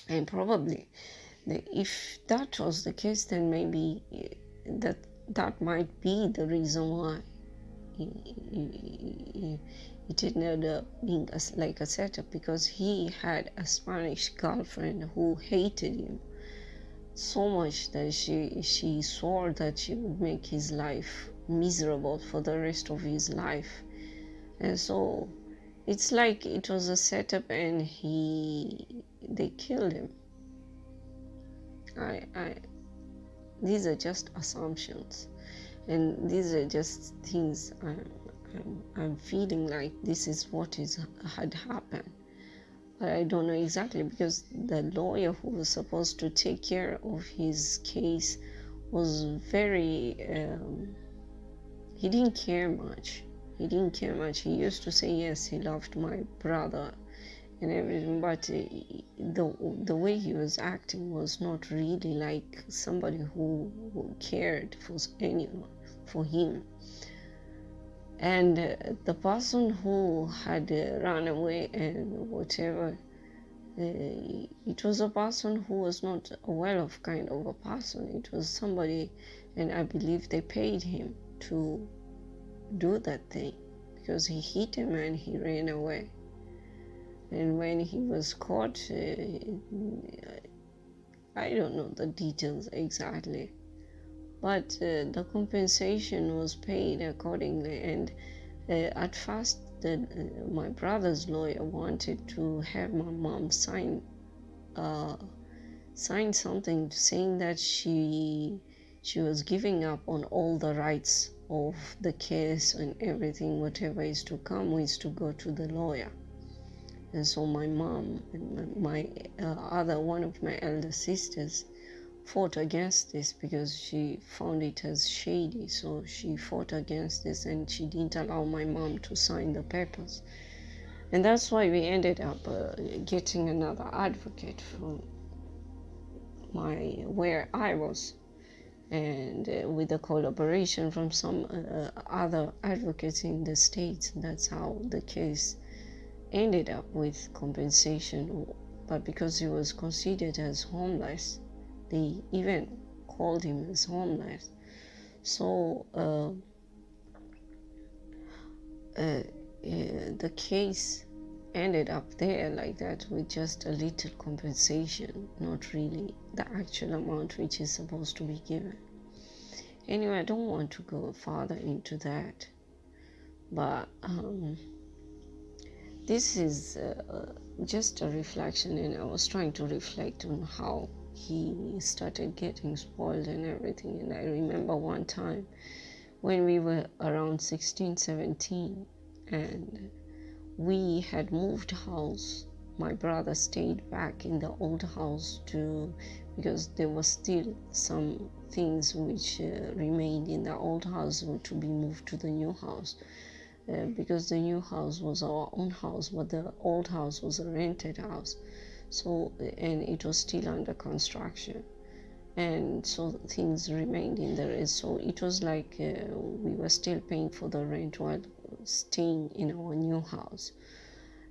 And probably, if that was the case, then maybe that that might be the reason why it ended up being like a setup, because he had a Spanish girlfriend who hated him so much that she swore that she would make his life miserable for the rest of his life. And so it's like it was a setup, and they killed him. I these are just assumptions, and these are just things I'm feeling like this is what had happened. But I don't know exactly, because the lawyer who was supposed to take care of his case was very he didn't care much. He used to say yes, he loved my brother and everything, but the way he was acting was not really like somebody who cared for anyone, for him. And the person who had run away and whatever, it was a person who was not a well-off kind of a person. It was somebody, and I believe they paid him to do that thing, because he hit him and he ran away. And when he was caught, I don't know the details exactly, but the compensation was paid accordingly. And at first, my brother's lawyer wanted to have my mom sign something saying that she was giving up on all the rights of the case, and everything, whatever is to come, is to go to the lawyer. And so my mom and my one of my elder sisters fought against this, because she found it as shady. So she fought against this, and she didn't allow my mom to sign the papers. And that's why we ended up getting another advocate from where I was, and with the collaboration from some other advocates in the States. That's how the case ended up with compensation. But because he was considered as homeless, they even called him as homeless. So the case ended up there like that, with just a little compensation, not really the actual amount which is supposed to be given. Anyway, I don't want to go further into that, but this is just a reflection, and I was trying to reflect on how he started getting spoiled and everything. And I remember one time when we were around 16, 17, and we had moved house. My brother stayed back in the old house because there was still some things which remained in the old house to be moved to the new house. Because the new house was our own house, but the old house was a rented house. So, and it was still under construction, and so things remained in there. So it was like we were still paying for the rent while staying in our new house.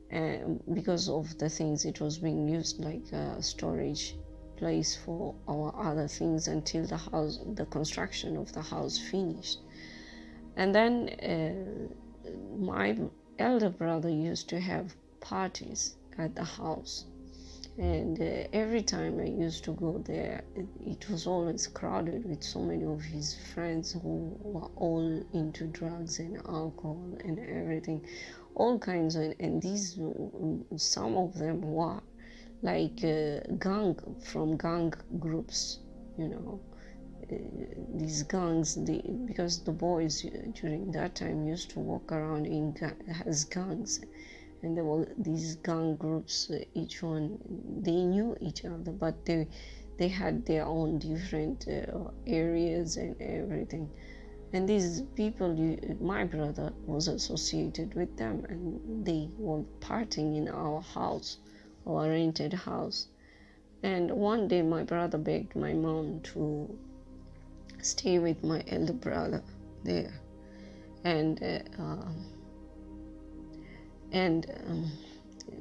And because of the things, it was being used like a storage place for our other things until the construction of the house finished. And then my elder brother used to have parties at the house, and every time I used to go there, it was always crowded with so many of his friends who were all into drugs and alcohol and everything, all kinds of, and these, some of them were like gang groups, you know. These gangs, because the boys during that time used to walk around as gangs, and there were these gang groups. Each one, they knew each other, but they had their own different areas and everything. And these people, my brother was associated with them, and they were partying in our house, our rented house. And one day my brother begged my mom to stay with my elder brother there, and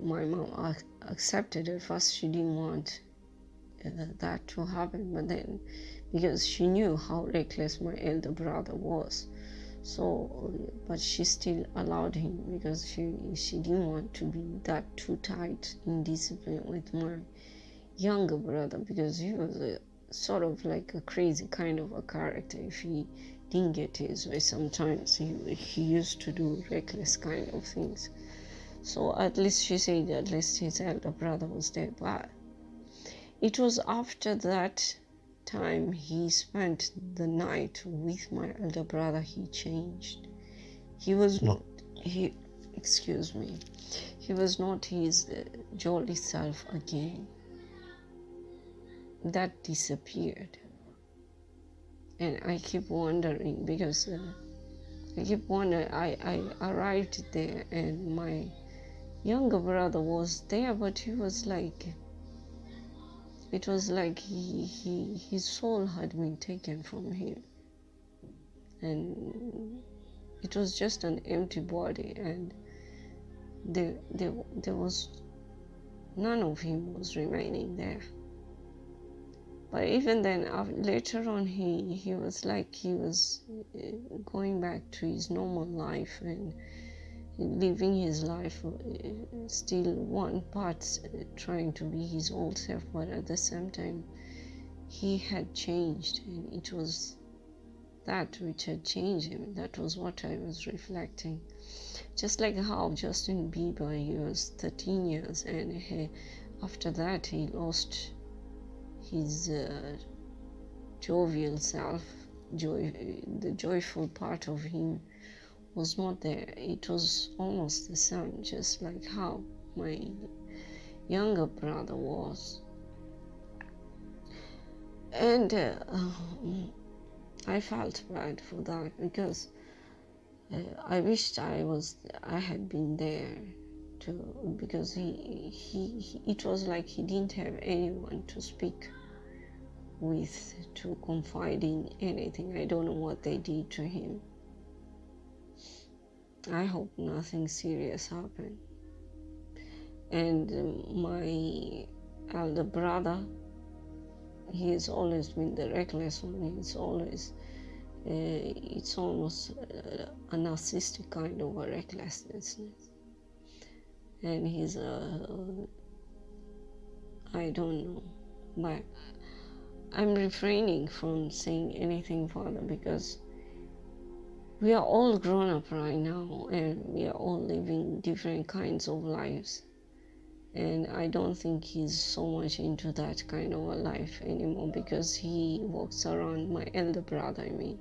my mom accepted. At first she didn't want that to happen, but then because she knew how reckless my elder brother was, so but she still allowed him because she didn't want to be that too tight in discipline with my younger brother, because he was a sort of like a crazy kind of a character. If he didn't get his way, sometimes he used to do reckless kind of things. So at least she said at least his elder brother was there. But it was after that time he spent the night with my elder brother, he changed. He was not he excuse me he was not his jolly self again. That disappeared. And I keep wondering, because I arrived there and my younger brother was there, but he was like, it was like his soul had been taken from him, and it was just an empty body, and there was none of him was remaining there. But even then, later on, he was like he was going back to his normal life and living his life, still one part trying to be his old self, but at the same time he had changed, and it was that which had changed him. That was what I was reflecting. Just like how Justin Bieber, he was 13 years, and after that he lost his jovial self. The joyful part of him was not there. It was almost the same, just like how my younger brother was. And I felt bad for that, because I wished I had been there too, because it was like he didn't have anyone to speak with, to confide in anything. I don't know what they did to him. I hope nothing serious happened. And my elder brother, he has always been the reckless one. He's always, it's almost a narcissistic kind of a recklessness. And he's I don't know, but I'm refraining from saying anything further, because we are all grown up right now, and we are all living different kinds of lives. And I don't think he's so much into that kind of a life anymore, because he walks around, my elder brother, he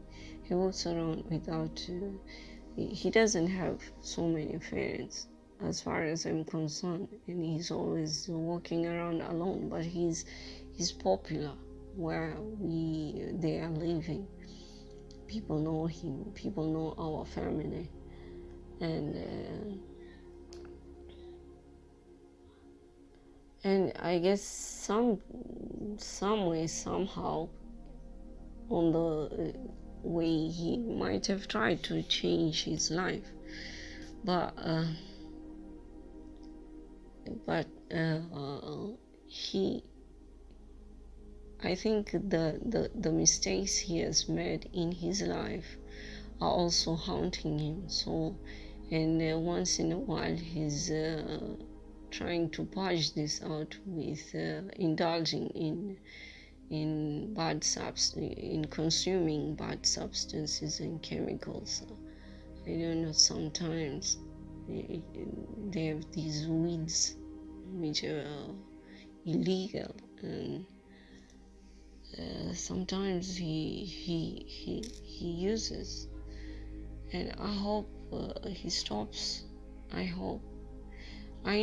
walks around without, he doesn't have so many friends as far as I'm concerned, and he's always walking around alone, but he's popular where they are living. People know him, people know our family, and I guess some way, somehow, on the way, he might have tried to change his life, but I think the mistakes he has made in his life are also haunting him. So, and once in a while, he's trying to purge this out with indulging in consuming bad substances and chemicals. I don't know, sometimes they have these weeds which are illegal, and sometimes he uses, and I hope he stops. I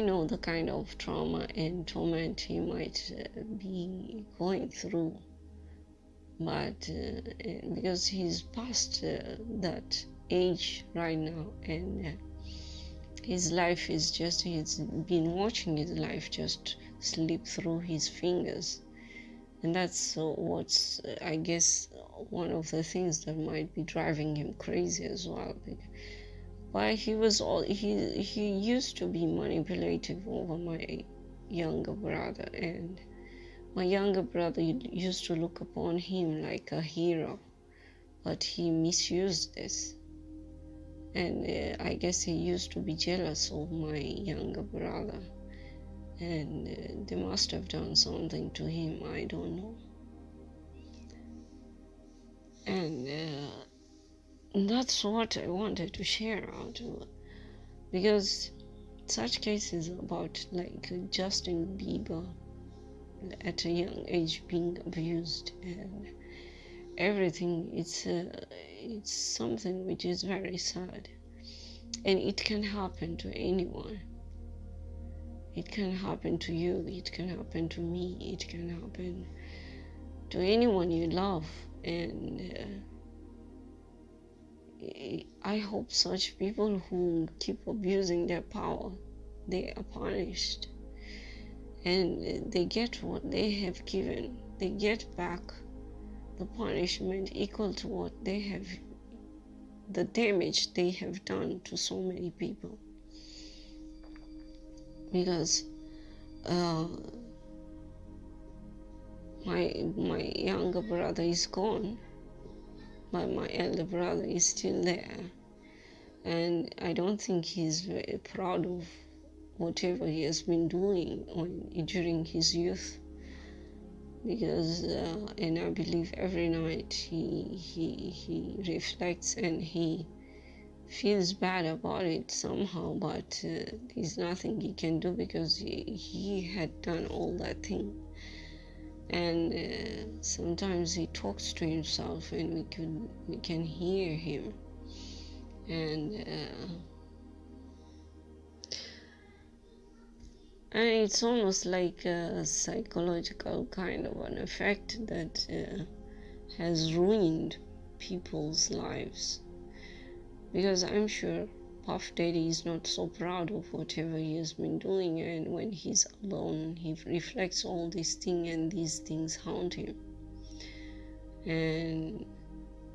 know the kind of trauma and torment he might be going through, but because he's past that age right now, and his life is just, he's been watching his life just slip through his fingers. And that's what's, I guess, one of the things that might be driving him crazy as well. But he used to be manipulative over my younger brother, and my younger brother used to look upon him like a hero, but he misused this. And I guess he used to be jealous of my younger brother, and they must have done something to him, I don't know. And that's what I wanted to share out, because such cases about like Justin Bieber at a young age being abused and everything, it's something which is very sad, and it can happen to anyone. It can happen to you, it can happen to me, it can happen to anyone you love. And I hope such people who keep abusing their power, they are punished, and they get what they have given. They get back the punishment equal to what they have, the damage they have done to so many people. Because my younger brother is gone, but my elder brother is still there, and I don't think he's very proud of whatever he has been doing during his youth. Because and I believe every night he reflects and he feels bad about it somehow, but there's nothing he can do because he had done all that thing. And sometimes he talks to himself, and we can hear him. And it's almost like a psychological kind of an effect that has ruined people's lives. Because I'm sure Puff Daddy is not so proud of whatever he has been doing, and when he's alone, he reflects all these things, and these things haunt him. And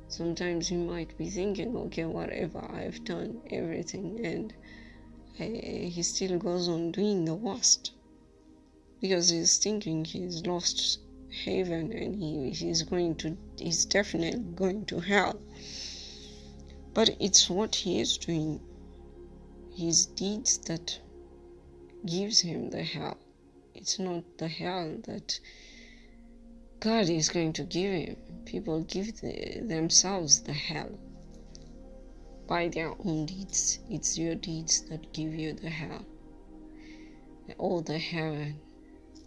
sometimes he might be thinking, okay, whatever I've done, everything, and he still goes on doing the worst because he's thinking he's lost heaven and he's definitely going to hell. But it's what he is doing, his deeds, that gives him the hell. It's not the hell that God is going to give him. People give themselves the hell by their own deeds. It's your deeds that give you the hell, or the heaven,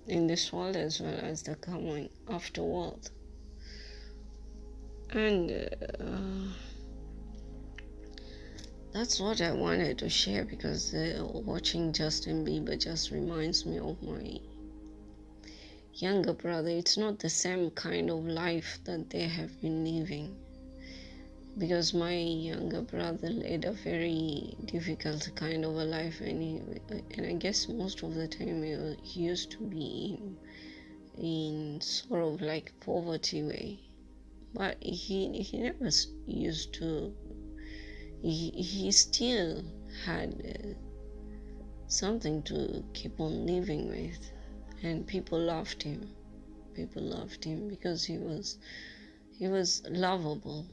in this world as well as the coming afterworld. And that's what I wanted to share, because watching Justin Bieber just reminds me of my younger brother. It's not the same kind of life that they have been living, because my younger brother led a very difficult kind of a life, and I guess most of the time he used to be in sort of like poverty way, but he never used to. He still had something to keep on living with, and people loved him. People loved him because he was lovable.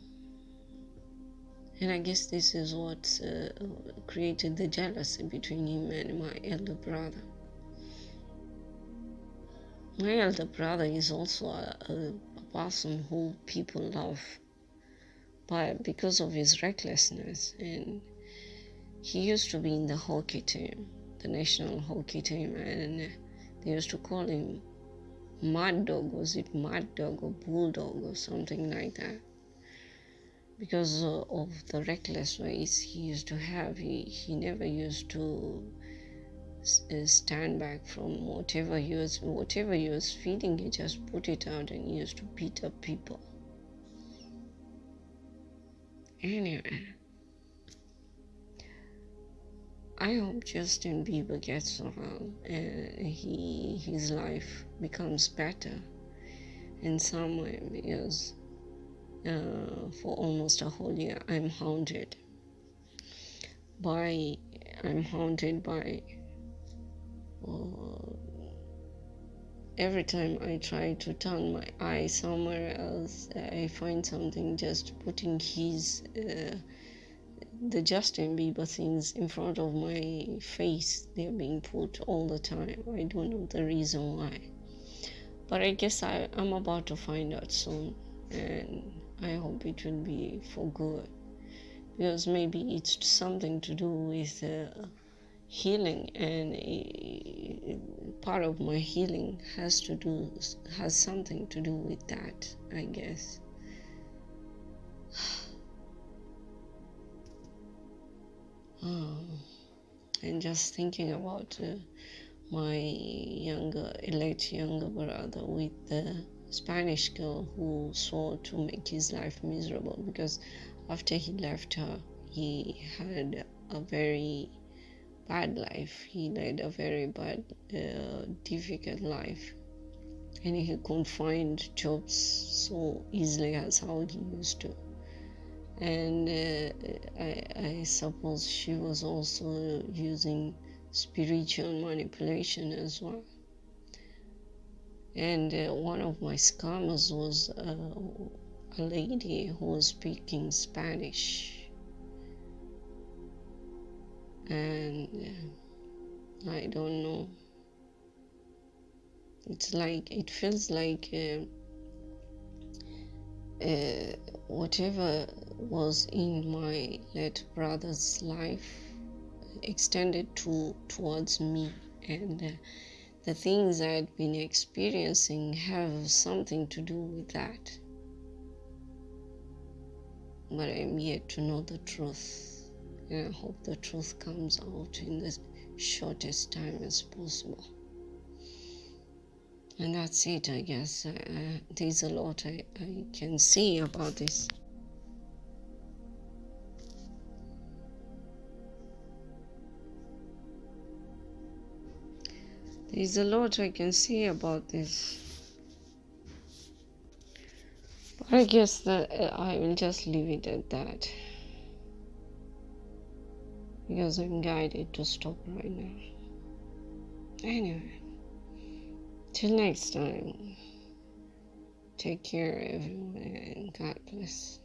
And I guess this is what created the jealousy between him and my elder brother. My elder brother is also a person who people love, but because of his recklessness. And he used to be in the hockey team, the national hockey team, and they used to call him Mad Dog. Was it Mad Dog or Bulldog or something like that? Because of the reckless ways he used to have. He never used to stand back from whatever he was feeling. He just put it out, and he used to beat up people. Anyway, I hope Justin Bieber gets around and his life becomes better in some way, because for almost a whole year I'm haunted. by I'm haunted by uh, every time I try to turn my eye somewhere else, I find something just putting the Justin Bieber things in front of my face. They're being put all the time. I don't know the reason why, but I guess I'm about to find out soon, and I hope it will be for good, because maybe it's something to do with healing, and part of my healing has something to do with that, I guess. And just thinking about my late younger brother with the Spanish girl who swore to make his life miserable, because after he left her, he had a very bad life. He led a very bad, difficult life, and he couldn't find jobs so easily as how he used to. And I suppose she was also using spiritual manipulation as well. And one of my scammers was a lady who was speaking Spanish, and I don't know. It feels like whatever was in my late brother's life extended towards me, and the things I'd been experiencing have something to do with that. But I'm yet to know the truth, and I hope the truth comes out in the shortest time as possible. And that's it, I guess. There's a lot I can say about this. There's a lot I can say about this. But I guess that I will just leave it at that, because I'm guided to stop right now. Anyway, till next time, take care, everyone, and God bless.